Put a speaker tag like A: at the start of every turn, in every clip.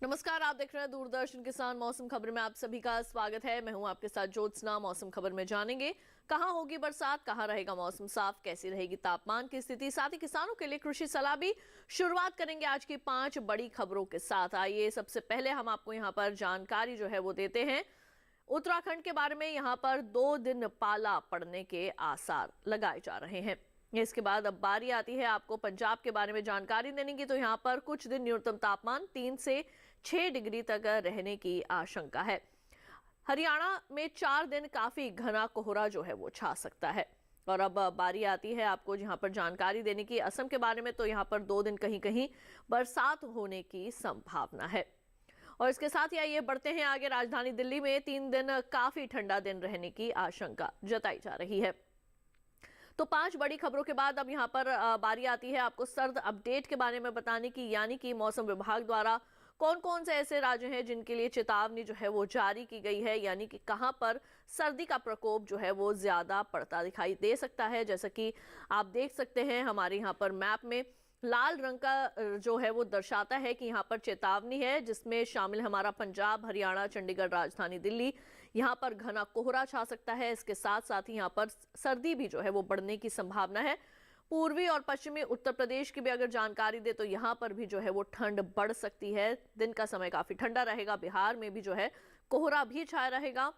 A: नमस्कार, आप देख रहे हैं दूरदर्शन किसान मौसम खबर में आप सभी का स्वागत है। मैं हूं आपके साथ ज्योत्सना। मौसम खबर में जानेंगे कहां होगी बरसात, कहां रहेगा मौसम साफ, कैसी रहेगी तापमान की स्थिति, साथ ही किसानों के लिए कृषि सलाह भी। शुरुआत करेंगे आज की 5 बड़ी खबरों के साथ। आइए सबसे पहले हम आपको यहां पर जानकारी जो है वो देते हैं उत्तराखंड के बारे में। यहां पर 2 दिन पाला पड़ने के आसार लगाए जा रहे हैं। इसके बाद अब बारी आती है आपको पंजाब के बारे में जानकारी देने की। तो यहाँ पर कुछ दिन न्यूनतम तापमान 3 से 6 डिग्री तक रहने की आशंका है। हरियाणा में 4 दिन काफी घना कोहरा जो है वो छा सकता है। और अब बारी आती है आपको जहां पर जानकारी देने की असम के बारे में। तो यहाँ पर 2 दिन कहीं कहीं बरसात होने की संभावना है। और इसके साथ ही आइए बढ़ते हैं आगे। राजधानी दिल्ली में 3 दिन काफी ठंडा दिन रहने की आशंका जताई जा रही है। तो 5 बड़ी खबरों के बाद अब यहाँ पर बारी आती है आपको सर्द अपडेट के बारे में बताने की, यानी कि मौसम विभाग द्वारा कौन कौन से ऐसे राज्य हैं जिनके लिए चेतावनी जो है वो जारी की गई है, यानी कि कहां पर सर्दी का प्रकोप जो है वो ज्यादा पड़ता दिखाई दे सकता है। जैसा कि आप देख सकते हैं हमारे यहाँ पर मैप में लाल रंग का जो है वो दर्शाता है कि यहाँ पर चेतावनी है, जिसमें शामिल हमारा पंजाब, हरियाणा, चंडीगढ़, राजधानी दिल्ली। यहाँ पर घना कोहरा छा सकता है। इसके साथ साथ ही यहाँ पर सर्दी भी जो है वो बढ़ने की संभावना है। पूर्वी और पश्चिमी उत्तर प्रदेश की भी अगर जानकारी दे तो यहाँ पर भी जो है वो ठंड बढ़ सकती है। दिन का समय काफी ठंडा रहेगा। बिहार में भी जो है कोहरा भी छाया रहेगा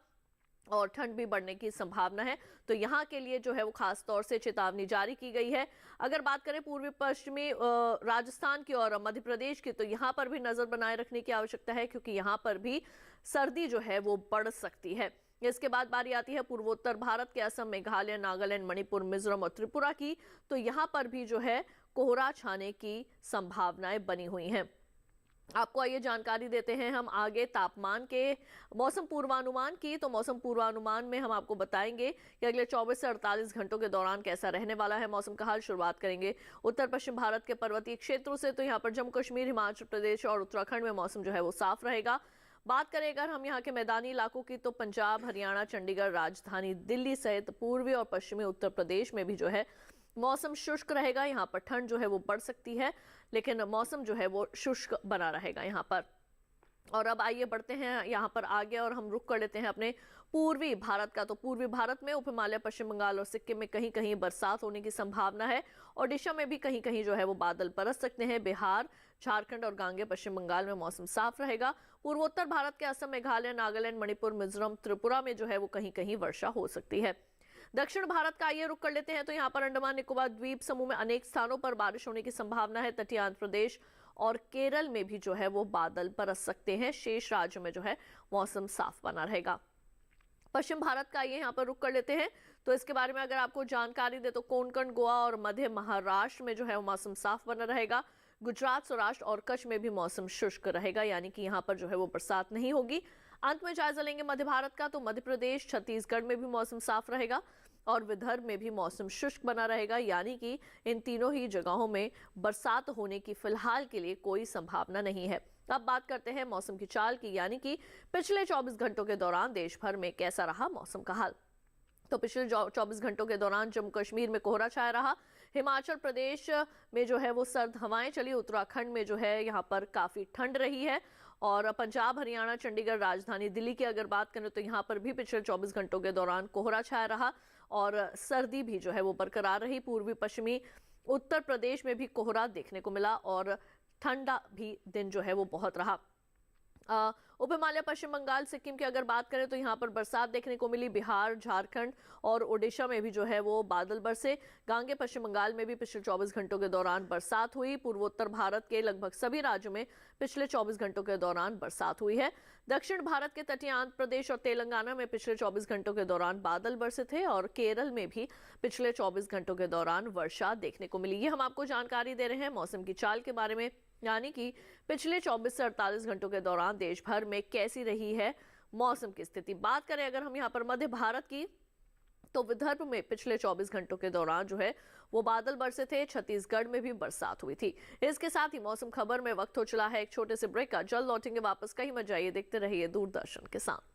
A: और ठंड भी बढ़ने की संभावना है। तो यहाँ के लिए जो है वो खास तौर से चेतावनी जारी की गई है। अगर बात करें पूर्वी पश्चिमी राजस्थान की और मध्य प्रदेश की, तो यहाँ पर भी नजर बनाए रखने की आवश्यकता है, क्योंकि यहाँ पर भी सर्दी जो है वो बढ़ सकती है। इसके बाद बारी आती है पूर्वोत्तर भारत के असम, मेघालय, नागालैंड, मणिपुर, मिजोरम और त्रिपुरा की। तो यहाँ पर भी जो है कोहरा छाने की संभावनाएं बनी हुई हैं। आपको आइए जानकारी देते हैं हम आगे तापमान के मौसम पूर्वानुमान की। तो मौसम पूर्वानुमान में हम आपको बताएंगे कि अगले 24 से 48 घंटों के दौरान कैसा रहने वाला है मौसम का हाल। शुरुआत करेंगे उत्तर पश्चिम भारत के पर्वतीय क्षेत्रों से। तो यहाँ पर जम्मू कश्मीर, हिमाचल प्रदेश और उत्तराखंड में मौसम जो है वो साफ रहेगा। बात करें अगर हम यहाँ के मैदानी इलाकों की, तो पंजाब, हरियाणा, चंडीगढ़, राजधानी दिल्ली सहित पूर्वी और पश्चिमी उत्तर प्रदेश में भी जो है मौसम शुष्क रहेगा। यहाँ पर ठंड जो है वो बढ़ सकती है, लेकिन मौसम जो है वो शुष्क बना रहेगा यहाँ पर। और अब आइए बढ़ते हैं यहाँ पर आगे और हम रुक कर लेते हैं अपने पूर्वी भारत का। तो पूर्वी भारत में उप हिमालय, पश्चिम बंगाल और सिक्किम में कहीं कहीं बरसात होने की संभावना है। ओडिशा में भी कहीं कहीं जो है वो बादल बरस सकते हैं। बिहार, झारखंड और गांगे पश्चिम बंगाल में मौसम साफ रहेगा। पूर्वोत्तर भारत के असम, मेघालय, नागालैंड, मणिपुर, मिजोरम, त्रिपुरा में जो है वो कहीं कहीं वर्षा हो सकती है। दक्षिण भारत का आइए रुक कर लेते हैं। तो यहाँ पर अंडमान निकोबार द्वीप समूह में अनेक स्थानों पर बारिश होने की संभावना है। तटीय आंध्र प्रदेश और केरल में भी जो है वो बादल बरस सकते हैं। शेष राज्यों में जो है मौसम साफ बना रहेगा। पश्चिम भारत का आइए यहाँ पर रुक कर लेते हैं। तो इसके बारे में अगर आपको जानकारी दे तो कोंकण, गोवा और मध्य महाराष्ट्र में जो है वो मौसम साफ बना रहेगा। गुजरात, सौराष्ट्र और कच्छ में भी मौसम शुष्क रहेगा, यानी कि यहाँ पर जो है वो बरसात नहीं होगी। अंत में जायजा लेंगे मध्य भारत का। तो मध्य प्रदेश, छत्तीसगढ़ में भी मौसम साफ रहेगा और विदर्भ में भी मौसम शुष्क बना रहेगा, यानी कि इन तीनों ही जगहों में बरसात होने की फिलहाल के लिए कोई संभावना नहीं है। अब बात करते हैं मौसम की चाल की, यानी कि पिछले 24 घंटों के दौरान देश भर में कैसा रहा मौसम का हाल। तो पिछले 24 घंटों के दौरान जम्मू कश्मीर में कोहरा छाया रहा। हिमाचल प्रदेश में जो है वो सर्द हवाएं चली। उत्तराखंड में जो है यहाँ पर काफी ठंड रही है। और पंजाब, हरियाणा, चंडीगढ़, राजधानी दिल्ली की अगर बात करें तो यहाँ पर भी पिछले 24 घंटों के दौरान कोहरा छाया रहा और सर्दी भी जो है वो बरकरार रही। पूर्वी पश्चिमी उत्तर प्रदेश में भी कोहरा देखने को मिला और ठंडा भी दिन जो है वो बहुत रहा। उप हिमालय, पश्चिम बंगाल, सिक्किम की अगर बात करें तो यहाँ पर बरसात देखने को मिली। बिहार, झारखंड और ओडिशा में भी जो है वो बादल बरसे। गांगे पश्चिम बंगाल में भी पिछले 24 घंटों के दौरान बरसात हुई। पूर्वोत्तर भारत के लगभग सभी राज्यों में पिछले 24 घंटों के दौरान बरसात हुई है। दक्षिण भारत के तटीय आंध्र प्रदेश और तेलंगाना में पिछले 24 घंटों के दौरान बादल बरसे थे और केरल में भी पिछले 24 घंटों के दौरान वर्षा देखने को मिली। ये हम आपको जानकारी दे रहे हैं मौसम की चाल के बारे में, यानी कि पिछले 24 से 48 घंटों के दौरान देश भर में कैसी रही है मौसम की स्थिति। बात करें अगर हम यहाँ पर मध्य भारत की, तो विदर्भ में पिछले 24 घंटों के दौरान जो है वो बादल बरसे थे। छत्तीसगढ़ में भी बरसात हुई थी। इसके साथ ही मौसम खबर में वक्त हो चला है एक छोटे से ब्रेक का। जल्द लौटेंगे वापस, कहीं मत जाइए, देखते रहिए दूरदर्शन किसान।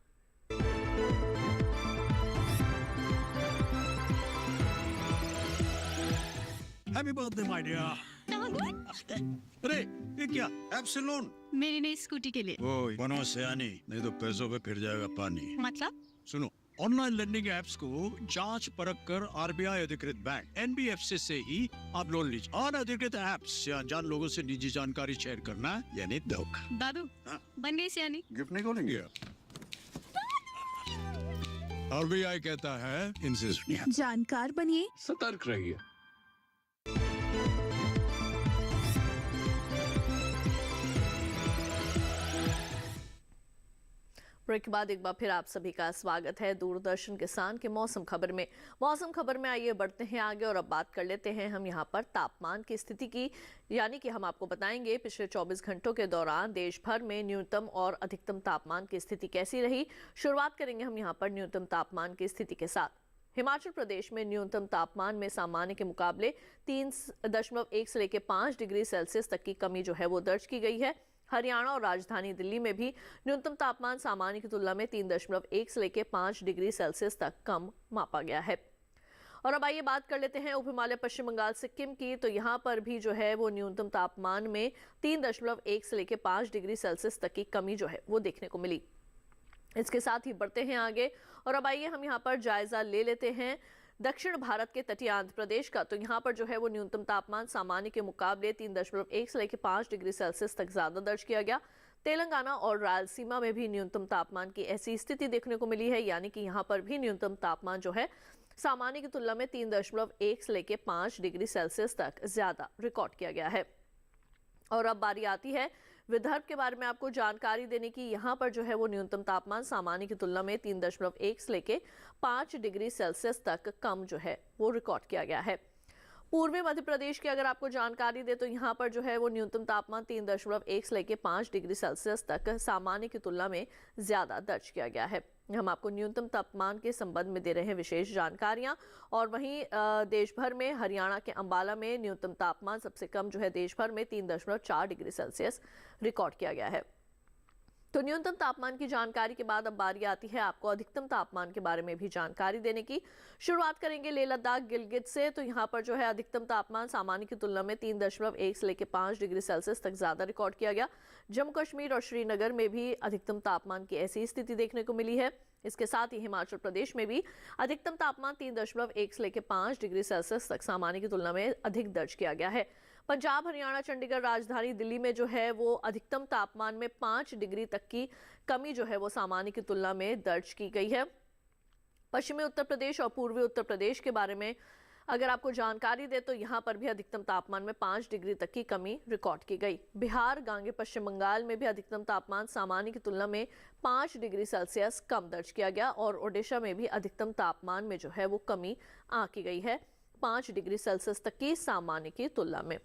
B: Happy birthday, my dear. अरे ये क्या?
C: एप्सिलॉन।
D: मेरी नई स्कूटी के लिए।
B: ओए बनो सयानी, नहीं तो पैसों पे फिर जाएगा पानी।
D: मतलब?
B: सुनो, ऑनलाइन लर्निंग ऐप्स को जांच परख कर आरबीआई अधिकृत बैंक एनबीएफसी से ही आप लोन लीजिए। अनधिकृत ऐप्स या अनजान लोगों से निजी जानकारी शेयर करना यानी धोखा।
D: दादू
B: हाँ?
D: बन गई सियानी।
C: गिफ्ट नहीं खोलेंगे?
B: आरबीआई कहता है इनसे सुनिए।
E: जानकार बनिए,
C: सतर्क रहिए।
A: ब्रेक के बाद एक बार फिर आप सभी का स्वागत है दूरदर्शन किसान के मौसम खबर में। मौसम खबर में आइए बढ़ते हैं आगे और अब बात कर लेते हैं हम यहाँ पर तापमान की स्थिति की। यानी कि हम आपको बताएंगे पिछले 24 घंटों के दौरान देश भर में न्यूनतम और अधिकतम तापमान की स्थिति कैसी रही। शुरुआत करेंगे हम यहाँ पर न्यूनतम तापमान की स्थिति के साथ। हिमाचल प्रदेश में न्यूनतम तापमान में सामान्य के मुकाबले 3.1 से लेकर 5 डिग्री सेल्सियस तक की कमी जो है वो दर्ज की गई है। हरियाणा और राजधानी दिल्ली में भी न्यूनतम तापमान सामान्य की तुलना में 3.1 से लेकर 5 डिग्री सेल्सियस तक कम मापा गया है। और अब आइए बात कर लेते हैं उप हिमालय पश्चिम बंगाल सिक्किम की। तो यहाँ पर भी जो है वो न्यूनतम तापमान में 3.1 से लेकर 5 डिग्री सेल्सियस तक की कमी जो है वो देखने को मिली। इसके साथ ही बढ़ते हैं आगे और अब आइए हम यहाँ पर जायजा ले लेते हैं दक्षिण भारत के तटीय आंध्र प्रदेश का। तो यहाँ पर जो है वो न्यूनतम तापमान सामान्य के मुकाबले 3.1 से लेकर 5 डिग्री सेल्सियस तक ज्यादा दर्ज किया गया। तेलंगाना और रायलसीमा में भी न्यूनतम तापमान की ऐसी स्थिति देखने को मिली है। यानी कि यहाँ पर भी न्यूनतम तापमान जो है सामान्य की तुलना में 3.1 से लेकर 5 डिग्री सेल्सियस तक ज्यादा रिकॉर्ड किया गया है। और अब बारी आती है विदर्भ के बारे में आपको जानकारी देने की। यहाँ पर जो है वो न्यूनतम तापमान सामान्य की तुलना में 3.1 से लेके 5 डिग्री सेल्सियस तक कम जो है वो रिकॉर्ड किया गया है। पूर्वी मध्य प्रदेश की अगर आपको जानकारी दे तो यहाँ पर जो है वो न्यूनतम तापमान 3.1 से लेके 5 डिग्री सेल्सियस तक सामान्य की तुलना में ज्यादा दर्ज किया गया है। हम आपको न्यूनतम तापमान के संबंध में दे रहे हैं विशेष जानकारियां। और वहीं देश भर में हरियाणा के अंबाला में न्यूनतम तापमान सबसे कम जो है देश भर में 3.4 डिग्री सेल्सियस रिकॉर्ड किया गया है। तो न्यूनतम तापमान की जानकारी के बाद अब बारी आती है आपको अधिकतम तापमान के बारे में भी जानकारी देने की। शुरुआत करेंगे लेह लद्दाख गिलगित से। तो यहाँ पर जो है अधिकतम तापमान सामान्य की तुलना में 3.1 से लेकर 5 डिग्री सेल्सियस तक ज्यादा रिकॉर्ड किया गया। जम्मू कश्मीर और श्रीनगर में भी अधिकतम तापमान की ऐसी स्थिति देखने को मिली है। इसके साथ ही हिमाचल प्रदेश में भी अधिकतम तापमान 3.1 से लेकर 5 डिग्री सेल्सियस तक सामान्य की तुलना में अधिक दर्ज किया गया है। पंजाब, हरियाणा, चंडीगढ़, राजधानी दिल्ली में जो है वो अधिकतम तापमान में 5 डिग्री तक की कमी जो है वो सामान्य की तुलना में दर्ज की गई है। पश्चिमी उत्तर प्रदेश और पूर्वी उत्तर प्रदेश के बारे में अगर आपको जानकारी दे तो यहाँ पर भी अधिकतम तापमान में 5 डिग्री तक की कमी रिकॉर्ड की गई। बिहार, गांगे पश्चिम बंगाल में भी अधिकतम तापमान सामान्य की तुलना में 5 डिग्री सेल्सियस कम दर्ज किया गया। और ओडिशा में भी अधिकतम तापमान में जो है वो कमी आंकी गई है 5 डिग्री सेल्सियस तक की सामान्य की तुलना में।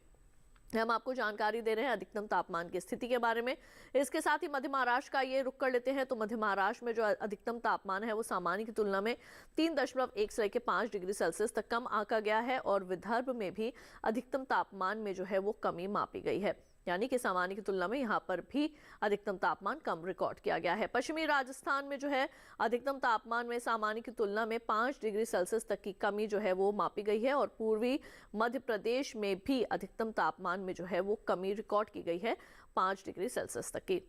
A: हम आपको जानकारी दे रहे हैं अधिकतम तापमान की स्थिति के बारे में। इसके साथ ही मध्य महाराष्ट्र का ये रुख कर लेते हैं। तो मध्य महाराष्ट्र में जो अधिकतम तापमान है वो सामान्य की तुलना में 3.1 से लेकर 5 डिग्री सेल्सियस तक कम आंका गया है। और विदर्भ में भी अधिकतम तापमान में जो है वो कमी मापी गई है। यानी कि सामान्य की तुलना में यहाँ पर भी अधिकतम तापमान कम रिकॉर्ड किया गया है। पश्चिमी राजस्थान में जो है अधिकतम तापमान में सामान्य की तुलना में 5 डिग्री सेल्सियस तक की कमी जो है वो मापी गई है। और पूर्वी मध्य प्रदेश में भी अधिकतम तापमान में जो है वो कमी रिकॉर्ड की गई है 5 डिग्री सेल्सियस तक की।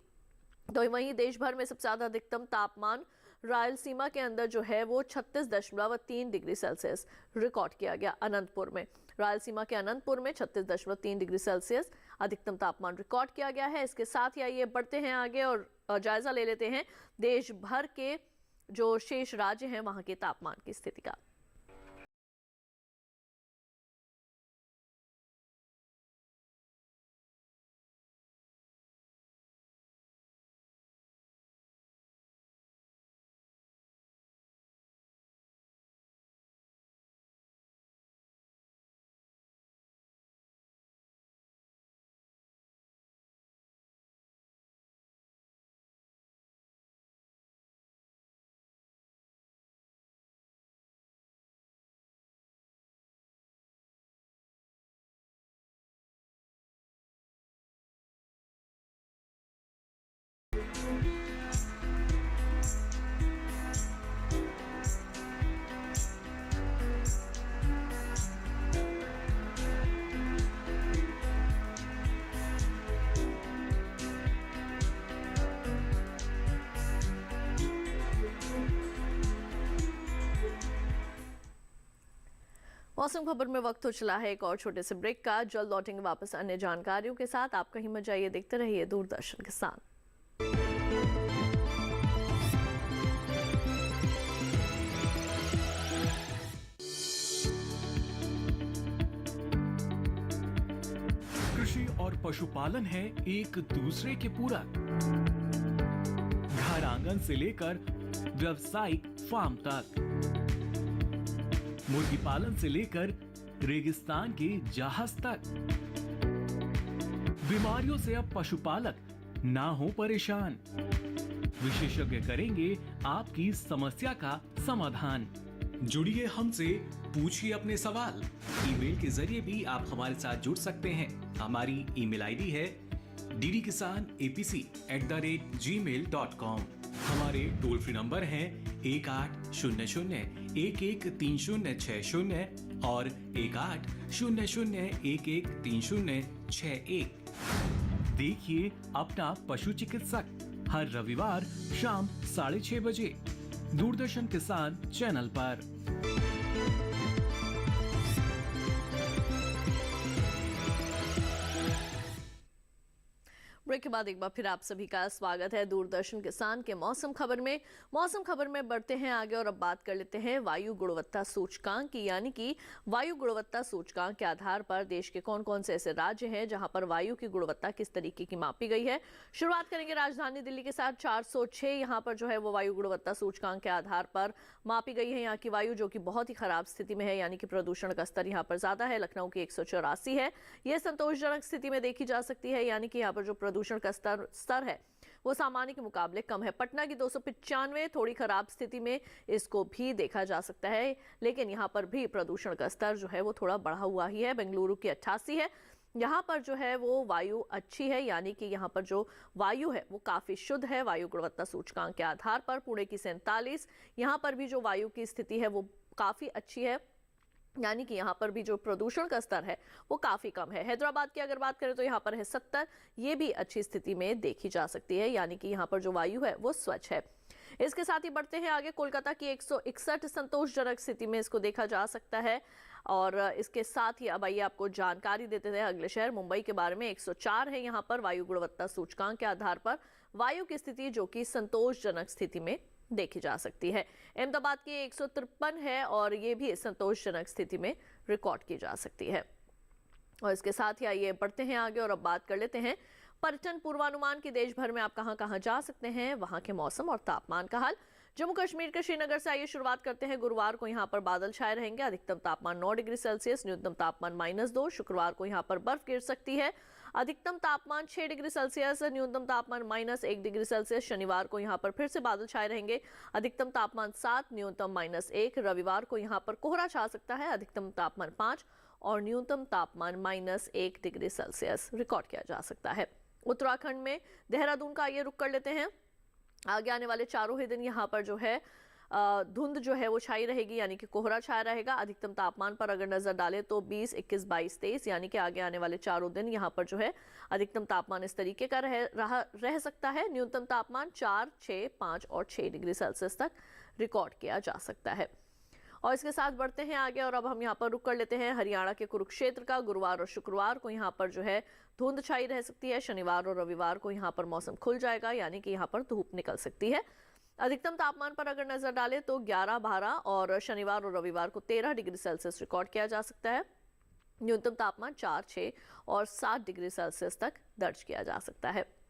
A: तो वहीं देश भर में सबसे ज्यादा अधिकतम तापमान रायलसीमा के अंदर जो है वो 36.3 डिग्री सेल्सियस रिकॉर्ड किया गया। अनंतपुर में, रायलसीमा के अनंतपुर में 36.3 डिग्री सेल्सियस अधिकतम तापमान रिकॉर्ड किया गया है। इसके साथ ही आइए बढ़ते हैं आगे और जायजा ले लेते हैं देश भर के जो शेष राज्य हैं वहां के तापमान की स्थिति का। मौसम खबर में वक्त हो चला है एक और छोटे से ब्रेक का। जल्द लौटेंगे वापस अन्य जानकारियों के साथ। आप कहीं मत जाइए, देखते रहिए दूरदर्शन किसान।
E: कृषि और पशुपालन है एक दूसरे के पूरक। घर आंगन से लेकर व्यावसायिक फार्म तक, मुर्गी पालन से लेकर रेगिस्तान के जहाज तक। बीमारियों से अब पशुपालक ना हो परेशान। विशेषज्ञ करेंगे आपकी समस्या का समाधान।
F: जुड़िए हमसे, पूछिए अपने सवाल। ईमेल के जरिए भी आप हमारे साथ जुड़ सकते हैं। हमारी ईमेल आईडी है ddkisanapc@gmail.com। हमारे टोल फ्री नंबर हैं 1800-113060 और 1800-113061।
E: देखिए अपना पशु चिकित्सक हर रविवार शाम 6:30 बजे दूरदर्शन किसान चैनल पर।
A: ब्रेक के बाद एक बार फिर आप सभी का स्वागत है दूरदर्शन किसान के मौसम खबर में। मौसम खबर में बढ़ते हैं आगे और अब बात कर लेते हैं वायु गुणवत्ता सूचकांक की, यानी कि वायु गुणवत्ता सूचकांक के आधार पर देश के कौन कौन से ऐसे राज्य हैं जहां पर वायु की गुणवत्ता किस तरीके की मापी गई है। शुरुआत करेंगे राजधानी दिल्ली के साथ। 406 यहाँ पर जो है वो वायु गुणवत्ता सूचकांक के आधार पर मापी गई है यहाँ की वायु, जो कि बहुत ही खराब स्थिति में है, यानी कि प्रदूषण का स्तर यहाँ पर ज्यादा है। लखनऊ की 184 है, यह संतोषजनक स्थिति में देखी जा सकती है, यानी कि यहाँ पर जो प्रदूषण का स्तर है वो सामान्य के मुकाबले कम है। पटना की 295 थोड़ी खराब स्थिति में इसको भी देखा जा सकता है, लेकिन यहाँ पर भी प्रदूषण का स्तर जो है वो थोड़ा बढ़ा हुआ ही है। बेंगलुरु की 88 है, यहाँ पर जो है वो वायु अच्छी है, यानी कि यहाँ पर जो वायु है वो काफी शुद्ध है वायु गुणवत्ता सूचकांक के आधार पर। पुणे की 47, यहाँ पर भी जो वायु की स्थिति है वो काफी अच्छी है, यानी कि यहाँ पर भी जो प्रदूषण का स्तर है वो काफी कम है। हैदराबाद की अगर बात करें तो यहाँ पर है 70, ये भी अच्छी स्थिति में देखी जा सकती है, यानी कि यहाँ पर जो वायु है वो स्वच्छ है। इसके साथ ही बढ़ते हैं आगे। कोलकाता की 161 संतोषजनक स्थिति में इसको देखा जा सकता है। और इसके साथ ही अब आइए आपको जानकारी देते हैं अगले शहर मुंबई के बारे में। 104 है यहाँ पर वायु गुणवत्ता सूचकांक के आधार पर वायु की स्थिति, जो कि संतोषजनक स्थिति में देखी जा सकती है। अहमदाबाद की 153 है और ये भी संतोषजनक स्थिति में रिकॉर्ड की जा सकती है। और इसके साथ ही आइए बढ़ते हैं आगे और अब बात कर लेते हैं पर्यटन पूर्वानुमान की। देश भर में आप कहां कहां जा सकते हैं, वहां के मौसम और तापमान का हाल। जम्मू कश्मीर के श्रीनगर से आइए शुरुआत करते हैं। गुरुवार को यहाँ पर बादल छाए रहेंगे, अधिकतम तापमान 9 डिग्री सेल्सियस, न्यूनतम तापमान -2। शुक्रवार को यहाँ पर बर्फ गिर सकती है, अधिकतम तापमान 6 डिग्री सेल्सियस, न्यूनतम तापमान -1 डिग्री सेल्सियस। शनिवार को यहाँ पर फिर से बादल छाए रहेंगे, अधिकतम तापमान 7, न्यूनतम -1। रविवार को यहाँ पर कोहरा छा सकता है, अधिकतम तापमान 5 और न्यूनतम तापमान -1 डिग्री सेल्सियस रिकॉर्ड किया जा सकता है। उत्तराखंड में देहरादून का आइए रुक कर लेते हैं। आगे आने वाले चारों ही दिन यहाँ पर जो है धुंध जो है वो छाई रहेगी, यानी कि कोहरा छाया रहेगा। अधिकतम तापमान पर अगर नजर डालें तो 20, 21, 22, 23, यानी कि आगे आने वाले चारों दिन यहाँ पर जो है अधिकतम तापमान इस तरीके का रह सकता है। न्यूनतम तापमान 4, 6, 5 और 6 डिग्री सेल्सियस तक रिकॉर्ड किया जा सकता है। और इसके साथ बढ़ते हैं आगे और अब हम यहाँ पर रुक कर लेते हैं हरियाणा के कुरुक्षेत्र का। गुरुवार और शुक्रवार को यहाँ पर जो है धुंध छाई रह सकती है। शनिवार और रविवार को यहाँ पर मौसम खुल जाएगा, यानी कि यहाँ पर धूप निकल सकती है। अधिकतम तापमान पर अगर नजर डालें तो 11, 12 और शनिवार और रविवार को 13 डिग्री सेल्सियस रिकॉर्ड किया जा सकता है। न्यूनतम तापमान 4, 6 और 7 डिग्री सेल्सियस तक दर्ज किया जा सकता है।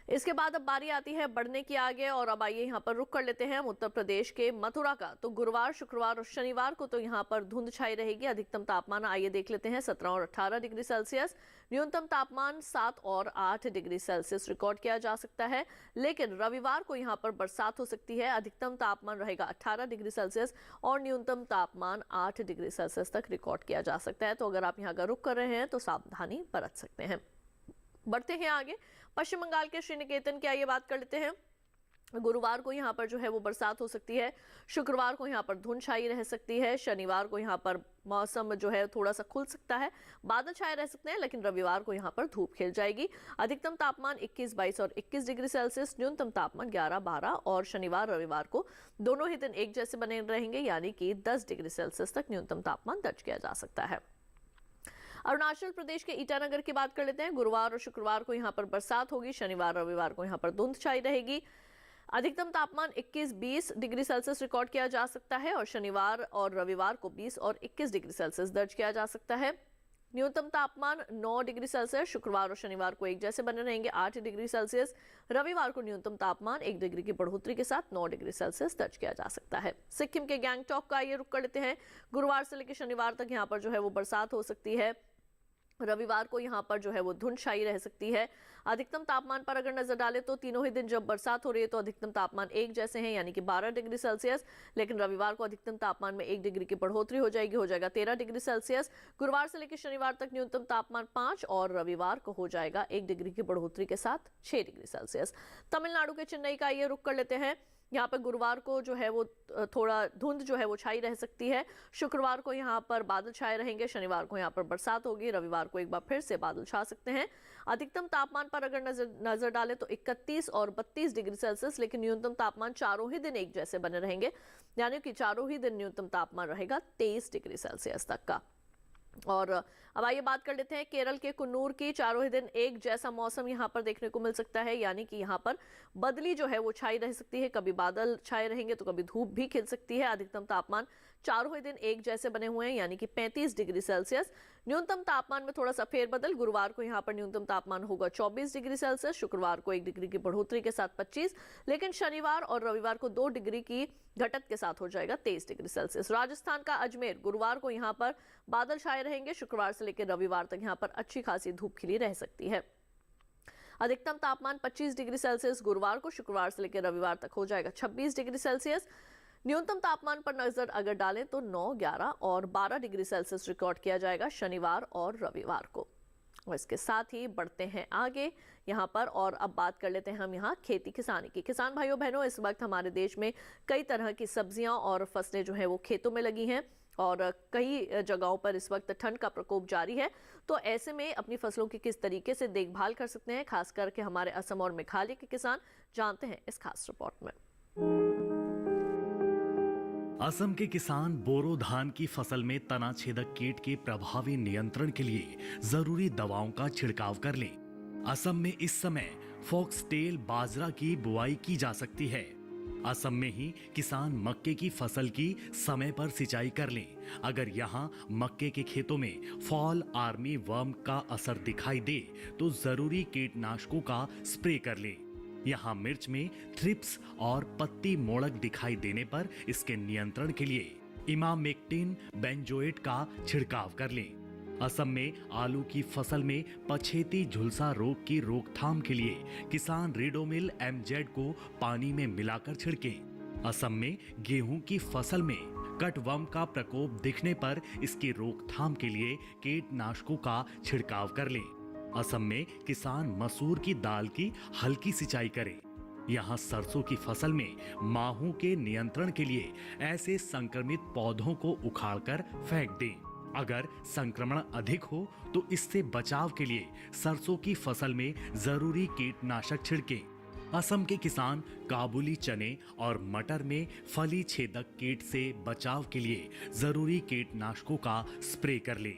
A: इसके बाद अब बारी आती है बढ़ने की आगे और अब आइए यहाँ पर रुक कर लेते हैं हम उत्तर प्रदेश के मथुरा का। तो गुरुवार, शुक्रवार और शनिवार को तो यहाँ पर धुंध छाई रहेगी। अधिकतम तापमान आइए देख लेते हैं 17 और 18 डिग्री सेल्सियस, न्यूनतम तापमान 7 और 8 डिग्री सेल्सियस रिकॉर्ड किया जा सकता है। लेकिन रविवार को यहाँ पर बरसात हो सकती है। अधिकतम तापमान रहेगा 18 डिग्री सेल्सियस और न्यूनतम तापमान 8 डिग्री सेल्सियस तक रिकॉर्ड किया जा सकता है। तो अगर आप यहाँ का रुक कर रहे हैं तो सावधानी बरत सकते हैं। बढ़ते हैं आगे। पश्चिम बंगाल के श्रीनिकेतन की आइए बात कर लेते हैं। गुरुवार को यहाँ पर जो है वो बरसात हो सकती है, शुक्रवार को यहाँ पर धुंध छाई रह सकती है, शनिवार को यहाँ पर मौसम जो है थोड़ा सा खुल सकता है, बादल छाए रह सकते हैं, लेकिन रविवार को यहाँ पर धूप खिल जाएगी। अधिकतम तापमान 21, 22 और 21 डिग्री सेल्सियस, न्यूनतम तापमान 11, 12 और शनिवार रविवार को दोनों ही दिन एक जैसे बने रहेंगे, यानी कि 10 डिग्री सेल्सियस तक न्यूनतम तापमान दर्ज किया जा सकता है। अरुणाचल प्रदेश के ईटानगर की बात कर लेते हैं। गुरुवार और शुक्रवार को यहाँ पर बरसात होगी, शनिवार रविवार को यहाँ पर धुंध छाई रहेगी। अधिकतम तापमान 21-20 डिग्री सेल्सियस रिकॉर्ड किया जा सकता है और शनिवार और रविवार को 20 और 21 डिग्री सेल्सियस दर्ज किया जा सकता है। न्यूनतम तापमान 9 डिग्री सेल्सियस, शुक्रवार और शनिवार को एक जैसे बने रहेंगे 8 डिग्री सेल्सियस, रविवार को न्यूनतम तापमान 1 डिग्री की बढ़ोतरी के साथ 9 डिग्री सेल्सियस दर्ज किया जा सकता है। सिक्किम के गैंगटॉक का ये रुख कर लेते हैं। गुरुवार से लेकर शनिवार तक यहाँ पर जो है वो बरसात हो सकती है, रविवार को यहाँ पर जो है वो धुंध छाई रह सकती है। अधिकतम तापमान पर अगर नजर डालें तो तीनों ही दिन जब बरसात हो रही है तो अधिकतम तापमान एक जैसे हैं, यानी कि 12 डिग्री सेल्सियस, लेकिन रविवार को अधिकतम तापमान में 1 डिग्री की बढ़ोतरी हो जाएगा 13 डिग्री सेल्सियस। गुरुवार से लेकर शनिवार तक न्यूनतम तापमान 5 और रविवार को हो जाएगा 1 डिग्री की बढ़ोतरी के साथ 6 डिग्री सेल्सियस। तमिलनाडु के चेन्नई का ये रुख कर लेते हैं। यहाँ पर गुरुवार को जो है वो थोड़ा धुंध जो है वो छाई रह सकती है, शुक्रवार को यहाँ पर बादल छाए रहेंगे, शनिवार को यहाँ पर बरसात होगी, रविवार को एक बार फिर से बादल छा सकते हैं। अधिकतम तापमान पर अगर नजर डालें तो 31 और 32 डिग्री सेल्सियस, लेकिन न्यूनतम तापमान चारों ही दिन एक जैसे बने रहेंगे, यानी कि चारों ही दिन न्यूनतम तापमान रहेगा 23 डिग्री सेल्सियस तक का। और अब आइए बात कर लेते हैं केरल के कुन्नूर की। चारों ही दिन एक जैसा मौसम यहाँ पर देखने को मिल सकता है, यानी कि यहाँ पर बदली जो है वो छाई रह सकती है, कभी बादल छाए रहेंगे तो कभी धूप भी खिल सकती है। अधिकतम तापमान चारों ही दिन एक जैसे बने हुए हैं, यानी कि 35 डिग्री सेल्सियस। न्यूनतम तापमान में थोड़ा सा फेरबदल, गुरुवार को यहाँ पर न्यूनतम तापमान होगा 24 डिग्री सेल्सियस, शुक्रवार को 1 डिग्री की बढ़ोतरी के साथ 25, लेकिन शनिवार और रविवार को 2 डिग्री की घटत के साथ हो जाएगा 23 डिग्री सेल्सियस। राजस्थान का अजमेर, गुरुवार को यहाँ पर बादल छाए रहेंगे, शुक्रवार से लेकर रविवार तक यहाँ पर अच्छी खासी धूप खिली रह सकती है। अधिकतम तापमान 25 डिग्री सेल्सियस गुरुवार को, शुक्रवार से लेकर रविवार तक हो जाएगा 26 डिग्री सेल्सियस। न्यूनतम तापमान पर नजर अगर डालें तो 9, 11 और 12 डिग्री सेल्सियस रिकॉर्ड किया जाएगा शनिवार और रविवार को। और इसके साथ ही बढ़ते हैं आगे यहाँ पर और अब बात कर लेते हैं हम यहाँ खेती किसानी की। किसान भाइयों बहनों, इस वक्त हमारे देश में कई तरह की सब्जियां और फसलें जो है वो खेतों में लगी हैं और कई जगहों पर इस वक्त ठंड का प्रकोप जारी है। तो ऐसे में अपनी फसलों की किस तरीके से देखभाल कर सकते हैं, खास करके हमारे असम और मेघालय के किसान, जानते हैं इस खास रिपोर्ट में।
E: असम के किसान बोरो धान की फसल में तना छेदक कीट के प्रभावी नियंत्रण के लिए जरूरी दवाओं का छिड़काव कर लें। असम में इस समय फॉक्सटेल बाजरा की बुआई की जा सकती है। असम में ही किसान मक्के की फसल की समय पर सिंचाई कर लें। अगर यहाँ मक्के के खेतों में फॉल आर्मी वर्म का असर दिखाई दे तो जरूरी कीटनाशकों का स्प्रे कर लें। यहाँ मिर्च में थ्रिप्स और पत्ती मोड़क दिखाई देने पर इसके नियंत्रण के लिए इमामेक्टिन बेंजोएट का छिड़काव कर लें। असम में आलू की फसल में पछेती झुलसा रोग की रोकथाम के लिए किसान रिडोमिल एमजेड को पानी में मिलाकर छिड़कें। असम में गेहूं की फसल में कटवर्म का प्रकोप दिखने पर इसकी रोकथाम के लिए कीटनाशकों का छिड़काव कर लें। असम में किसान मसूर की दाल की हल्की सिंचाई करें। यहाँ सरसों की फसल में माहू के नियंत्रण के लिए ऐसे संक्रमित पौधों को उखाड़कर फेंक दें। अगर संक्रमण अधिक हो तो इससे बचाव के लिए सरसों की फसल में जरूरी कीटनाशक छिड़कें। असम के किसान काबुली चने और मटर में फली छेदक कीट से बचाव के लिए जरूरी कीटनाशकों का स्प्रे कर लें।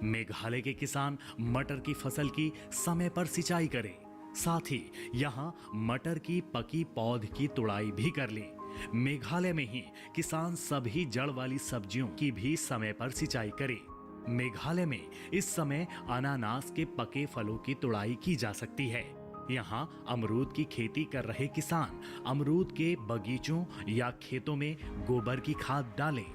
E: मेघालय के किसान मटर की फसल की समय पर सिंचाई करें। साथ ही यहाँ मटर की पकी पौध की तुड़ाई भी कर लें। मेघालय में ही किसान सभी जड़ वाली सब्जियों की भी समय पर सिंचाई करें। मेघालय में इस समय अनानास के पके फलों की तुड़ाई की जा सकती है। यहाँ अमरूद की खेती कर रहे किसान अमरूद के बगीचों या खेतों में गोबर की खाद डालें।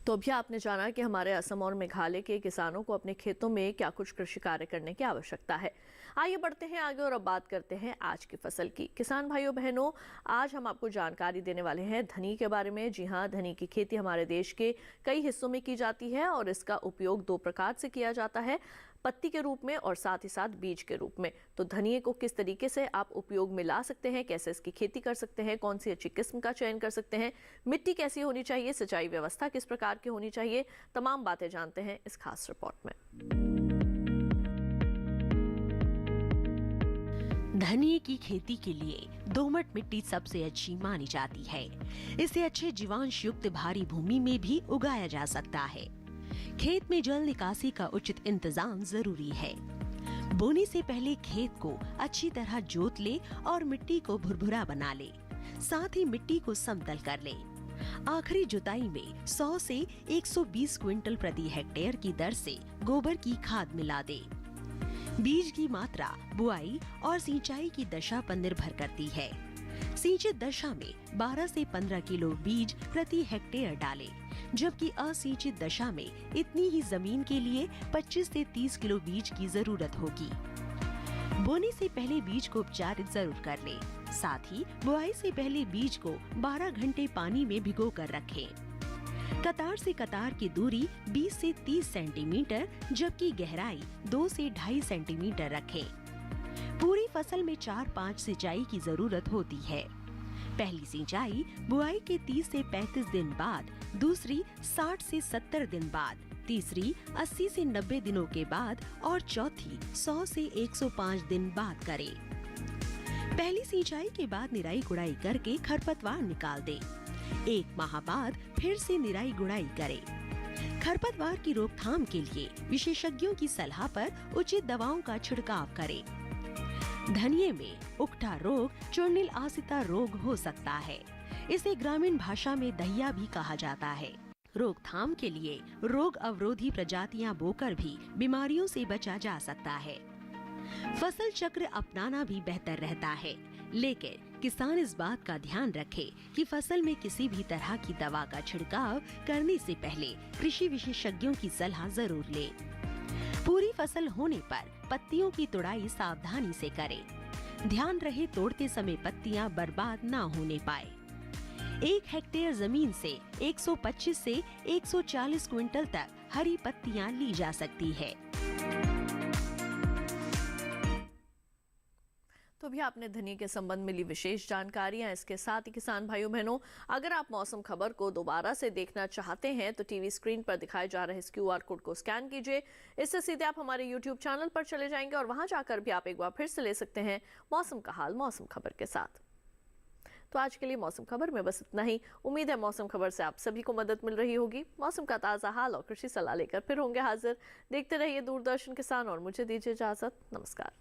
A: तो अभी आपने जाना कि हमारे असम और मेघालय के किसानों को अपने खेतों में क्या कुछ कृषि कार्य करने की आवश्यकता है। आइए बढ़ते हैं आगे और अब बात करते हैं आज की फसल की। किसान भाइयों बहनों, आज हम आपको जानकारी देने वाले हैं धनी के बारे में। जी हाँ, धनी की खेती हमारे देश के कई हिस्सों में की जाती है और इसका उपयोग 2 प्रकार से किया जाता है। पत्ती के रूप में और साथ ही साथ बीज के रूप में। तो धनिये को किस तरीके से आप उपयोग में ला सकते हैं, कैसे इसकी खेती कर सकते हैं, कौन सी अच्छी किस्म का चयन कर सकते हैं, मिट्टी कैसी होनी चाहिए, सिंचाई व्यवस्था किस प्रकार की होनी चाहिए, तमाम बातें जानते हैं इस खास रिपोर्ट में।
G: धनिये की खेती के लिए दोमट मिट्टी सबसे अच्छी मानी जाती है। इसे अच्छे जीवांश युक्त भारी भूमि में भी उगाया जा सकता है। खेत में जल निकासी का उचित इंतजाम जरूरी है। बोने से पहले खेत को अच्छी तरह जोत ले और मिट्टी को भुरभुरा बना ले, साथ ही मिट्टी को समतल कर ले। आखिरी जुताई में 100 से 120 क्विंटल प्रति हेक्टेयर की दर से गोबर की खाद मिला दे। बीज की मात्रा बुआई और सिंचाई की दशा पर निर्भर करती है। सिंचित दशा में 12 से 15 किलो बीज प्रति हेक्टेयर डालें, जबकि असिंचित दशा में इतनी ही जमीन के लिए 25 से 30 किलो बीज की जरूरत होगी। बोने से पहले बीज को उपचारित जरूर कर लें। साथ ही बुआई से पहले बीज को 12 घंटे पानी में भिगो कर रखें। कतार से कतार की दूरी 20 से 30 सेंटीमीटर, जबकि गहराई 2 से 2.5 सेंटीमीटर रखें। पूरी फसल में 4-5 सिंचाई की जरूरत होती है। पहली सिंचाई बुआई के 30 से 35 दिन बाद, दूसरी 60 से 70 दिन बाद, तीसरी 80 से 90 दिनों के बाद और चौथी 100 से 105 दिन बाद करें। पहली सिंचाई के बाद निराई गुड़ाई करके खरपतवार निकाल दें। 1 माह बाद फिर से निराई गुड़ाई करें। खरपतवार की रोकथाम के लिए विशेषज्ञों की सलाह पर उचित दवाओं का छिड़काव करें। धनिये में उकठा रोग चूर्णिल आसिता रोग हो सकता है। इसे ग्रामीण भाषा में दहिया भी कहा जाता है। रोकथाम के लिए रोग अवरोधी प्रजातियां बोकर भी बीमारियों से बचा जा सकता है। फसल चक्र अपनाना भी बेहतर रहता है, लेकिन किसान इस बात का ध्यान रखे कि फसल में किसी भी तरह की दवा का छिड़काव करने से पहले कृषि विशेषज्ञों की सलाह जरूर ले। पूरी फसल होने पर पत्तियों की तोड़ाई सावधानी से करें। ध्यान रहे तोड़ते समय पत्तियां बर्बाद ना होने पाए। 1 हेक्टेयर जमीन से 125 से 140 क्विंटल तक हरी पत्तियां ली जा सकती है।
A: तो भी आपने धनिये के संबंध में ली विशेष जानकारियां। इसके साथ ही किसान भाइयों बहनों, अगर आप मौसम खबर को दोबारा से देखना चाहते हैं तो टीवी स्क्रीन पर दिखाए जा रहे इस QR कोड को स्कैन कीजिए। इससे सीधे आप हमारे YouTube चैनल पर चले जाएंगे और वहां जाकर भी आप एक बार फिर से ले सकते हैं मौसम का हाल मौसम खबर के साथ। तो आज के लिए मौसम खबर में बस इतना ही। उम्मीद है मौसम खबर से आप सभी को मदद मिल रही होगी। मौसम का ताज़ा हाल और कृषि सलाह लेकर फिर होंगे हाजिर। देखते रहिए दूरदर्शन किसान और मुझे दीजिए इजाजत। नमस्कार।